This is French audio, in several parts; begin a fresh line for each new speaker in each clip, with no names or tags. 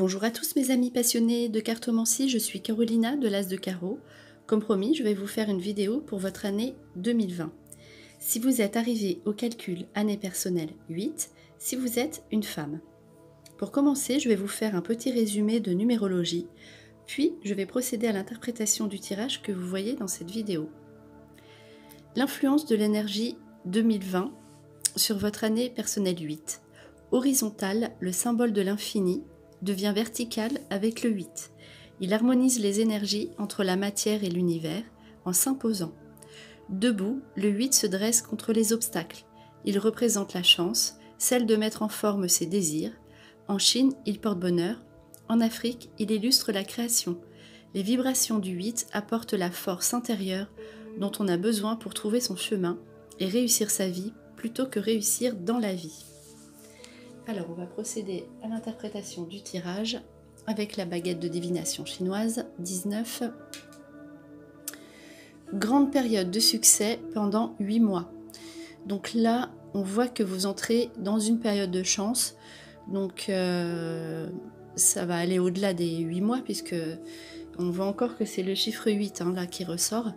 Bonjour à tous mes amis passionnés de cartomancie, je suis Carolina de l'As de Carreau. Comme promis, je vais vous faire une vidéo pour votre année 2020. Si vous êtes arrivé au calcul année personnelle 8, si vous êtes une femme. Pour commencer, je vais vous faire un petit résumé de numérologie, puis je vais procéder à l'interprétation du tirage que vous voyez dans cette vidéo. L'influence de l'énergie 2020 sur votre année personnelle 8. Horizontale, le symbole de l'infini, devient vertical avec le 8. Il harmonise les énergies entre la matière et l'univers en s'imposant. Debout, le 8 se dresse contre les obstacles. Il représente la chance, celle de mettre en forme ses désirs. En Chine, il porte bonheur. En Afrique, il illustre la création. Les vibrations du 8 apportent la force intérieure dont on a besoin pour trouver son chemin et réussir sa vie plutôt que réussir dans la vie. Alors, on va procéder à l'interprétation du tirage avec la baguette de divination chinoise 19. Grande période de succès pendant 8 mois. Donc là, on voit que vous entrez dans une période de chance. Donc, ça va aller au-delà des 8 mois puisque on voit encore que c'est le chiffre 8 là qui ressort.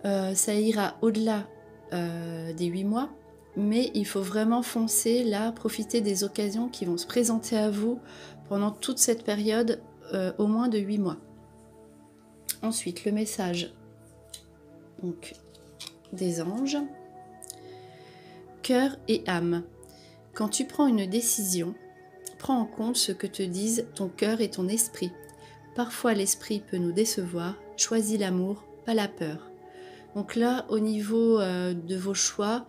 Ça ira au-delà des 8 mois. Mais il faut vraiment foncer là, profiter des occasions qui vont se présenter à vous pendant toute cette période, au moins de 8 mois. Ensuite, le message donc, des anges. Cœur et âme. Quand tu prends une décision, prends en compte ce que te disent ton cœur et ton esprit. Parfois l'esprit peut nous décevoir, choisis l'amour, pas la peur. Donc là, au niveau de vos choix,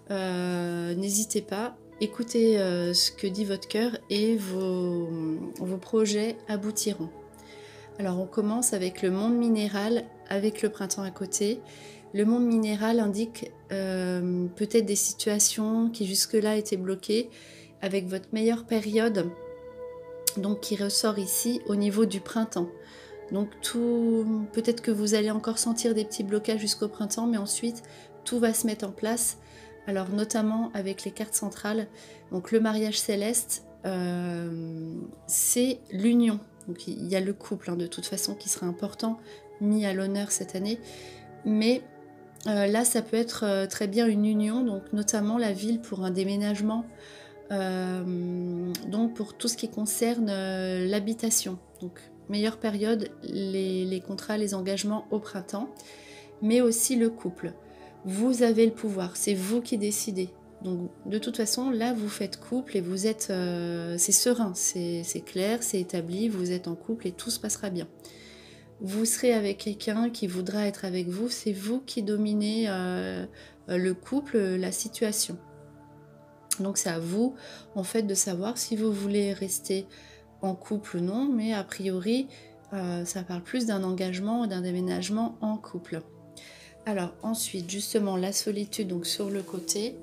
n'hésitez pas, écoutez ce que dit votre cœur et vos projets aboutiront. Alors on commence avec le monde minéral, avec le printemps à côté. Le monde minéral indique peut-être des situations qui jusque-là étaient bloquées avec votre meilleure période, donc qui ressort ici au niveau du printemps. Donc peut-être que vous allez encore sentir des petits blocages jusqu'au printemps, mais ensuite tout va se mettre en place. Alors notamment avec les cartes centrales, donc le mariage céleste, c'est l'union. Donc il y a le couple de toute façon qui sera important, mis à l'honneur cette année. Mais là ça peut être très bien une union, donc notamment la ville pour un déménagement, donc pour tout ce qui concerne l'habitation. Donc meilleure période, les contrats, les engagements au printemps, mais aussi le couple. Vous avez le pouvoir, c'est vous qui décidez. Donc de toute façon, là, vous faites couple et vous êtes... c'est serein, c'est clair, c'est établi, vous êtes en couple et tout se passera bien. Vous serez avec quelqu'un qui voudra être avec vous, c'est vous qui dominez le couple, la situation. Donc c'est à vous, en fait, de savoir si vous voulez rester en couple ou non, mais a priori, ça parle plus d'un engagement, d'un déménagement en couple. Alors ensuite, justement, la solitude, donc sur le côté,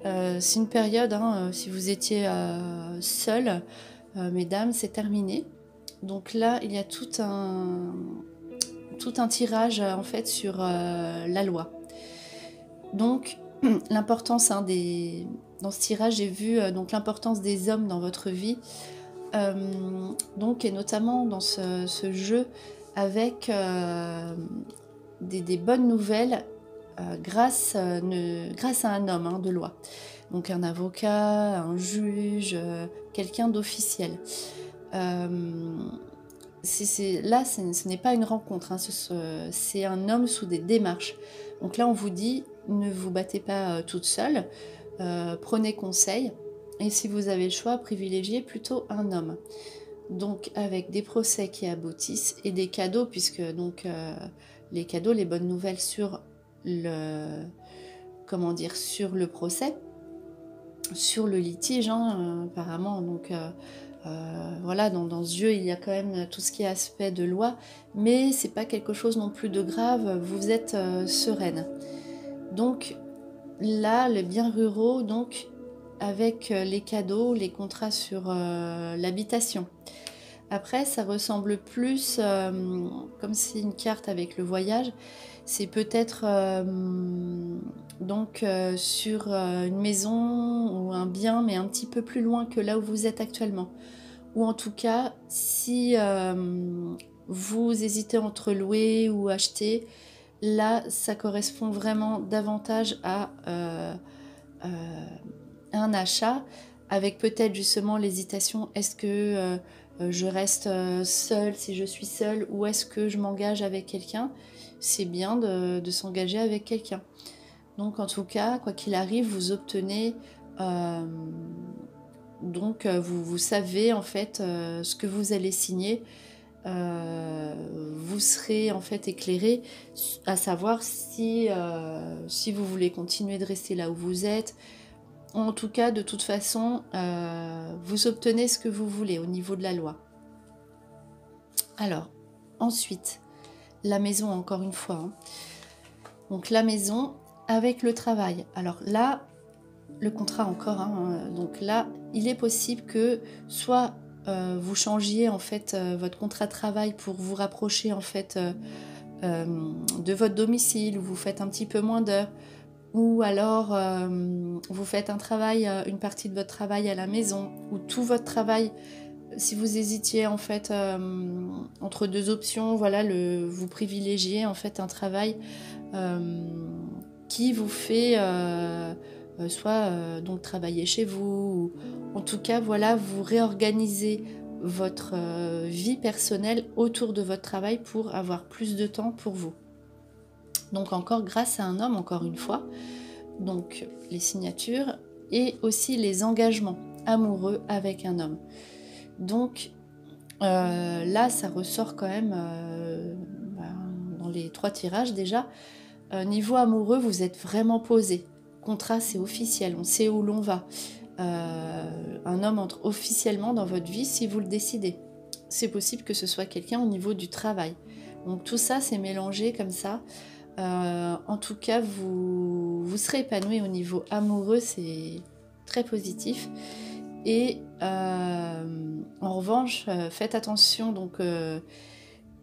c'est une période, si vous étiez seul, mesdames, c'est terminé. Donc là, il y a tout un tirage en fait sur la loi. Donc l'importance dans ce tirage, j'ai vu donc l'importance des hommes dans votre vie, donc et notamment dans ce jeu avec des bonnes nouvelles grâce à un homme de loi. Donc un avocat, un juge, quelqu'un d'officiel. Là, ce n'est pas une rencontre, c'est un homme sous des démarches. Donc là, on vous dit, ne vous battez pas toute seule, prenez conseil. Et si vous avez le choix, privilégiez plutôt un homme. Donc avec des procès qui aboutissent et des cadeaux, puisque donc les cadeaux, les bonnes nouvelles sur sur le procès, sur le litige, apparemment. Donc voilà, dans ce jeu, il y a quand même tout ce qui est aspect de loi, mais c'est pas quelque chose non plus de grave. Vous êtes sereine. Donc là, les biens ruraux, donc avec les cadeaux, les contrats sur l'habitation. Après, ça ressemble plus, comme c'est une carte avec le voyage, c'est peut-être sur une maison ou un bien, mais un petit peu plus loin que là où vous êtes actuellement. ou en tout cas, si vous hésitez entre louer ou acheter, là, ça correspond vraiment davantage à un achat, avec peut-être justement l'hésitation, est-ce que je reste seule si je suis seule, ou est-ce que je m'engage avec quelqu'un? C'est bien de s'engager avec quelqu'un. Donc en tout cas, quoi qu'il arrive, vous obtenez, vous savez en fait ce que vous allez signer. Vous serez en fait éclairé à savoir si vous voulez continuer de rester là où vous êtes. En tout cas, de toute façon, vous obtenez ce que vous voulez au niveau de la loi. Alors, ensuite, la maison, encore une fois. Hein. Donc la maison avec le travail. Alors là, le contrat encore. Hein, donc là, il est possible que soit vous changiez en fait votre contrat de travail pour vous rapprocher en fait de votre domicile, où vous faites un petit peu moins d'heures, ou alors vous faites un travail, une partie de votre travail à la maison, ou tout votre travail. Si vous hésitiez en fait entre deux options, voilà, vous privilégiez en fait un travail qui vous fait soit donc travailler chez vous, ou en tout cas voilà, vous réorganisez votre vie personnelle autour de votre travail pour avoir plus de temps pour vous. Donc encore grâce à un homme, encore une fois, donc les signatures et aussi les engagements amoureux avec un homme. Donc là, ça ressort quand même dans les 3 tirages déjà. Niveau amoureux, vous êtes vraiment posé. Contrat, c'est officiel, on sait où l'on va. Un homme entre officiellement dans votre vie si vous le décidez. C'est possible que ce soit quelqu'un au niveau du travail. Donc tout ça, c'est mélangé comme ça. En tout cas, vous serez épanoui au niveau amoureux, c'est très positif. Et en revanche, faites attention, donc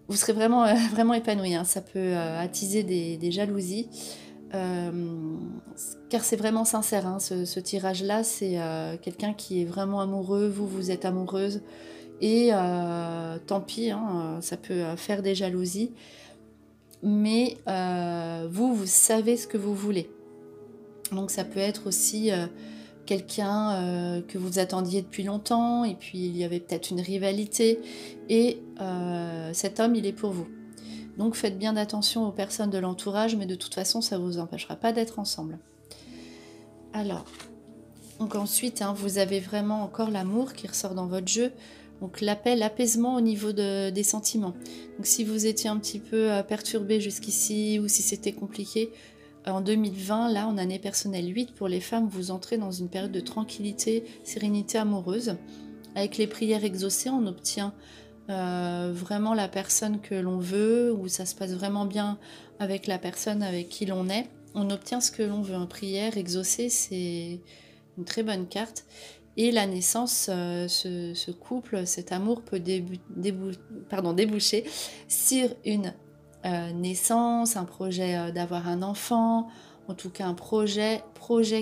vous serez vraiment, vraiment épanoui. Hein. Ça peut attiser des jalousies, car c'est vraiment sincère. Hein. Ce tirage-là, c'est quelqu'un qui est vraiment amoureux, vous êtes amoureuse, et tant pis, hein, ça peut faire des jalousies. Mais vous savez ce que vous voulez. Donc ça peut être aussi quelqu'un que vous attendiez depuis longtemps, et puis il y avait peut-être une rivalité, et cet homme, il est pour vous. Donc faites bien attention aux personnes de l'entourage, mais de toute façon, ça ne vous empêchera pas d'être ensemble. Alors, donc ensuite, hein, vous avez vraiment encore l'amour qui ressort dans votre jeu. Donc l'apaisement au niveau des sentiments. Donc si vous étiez un petit peu perturbé jusqu'ici, ou si c'était compliqué, en 2020, là, en année personnelle 8, pour les femmes, vous entrez dans une période de tranquillité, sérénité amoureuse. Avec les prières exaucées, on obtient vraiment la personne que l'on veut, ou ça se passe vraiment bien avec la personne avec qui l'on est. On obtient ce que l'on veut. En prière exaucée, c'est une très bonne carte. Et la naissance, ce couple, cet amour peut déboucher sur une naissance, un projet d'avoir un enfant, en tout cas un projet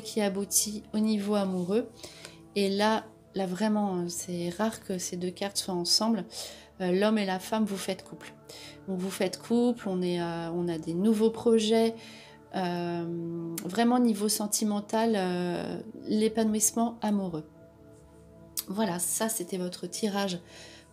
qui aboutit au niveau amoureux. Et là vraiment, c'est rare que ces 2 cartes soient ensemble. L'homme et la femme, vous faites couple. Donc vous faites couple, on a des nouveaux projets. Vraiment niveau sentimental, l'épanouissement amoureux. Voilà, ça c'était votre tirage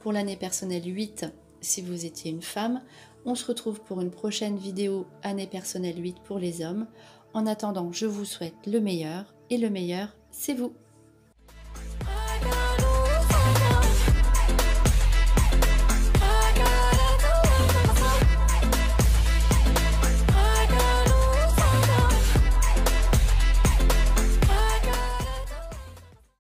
pour l'année personnelle 8 si vous étiez une femme. On se retrouve pour une prochaine vidéo année personnelle 8 pour les hommes. En attendant, je vous souhaite le meilleur, et le meilleur, c'est vous.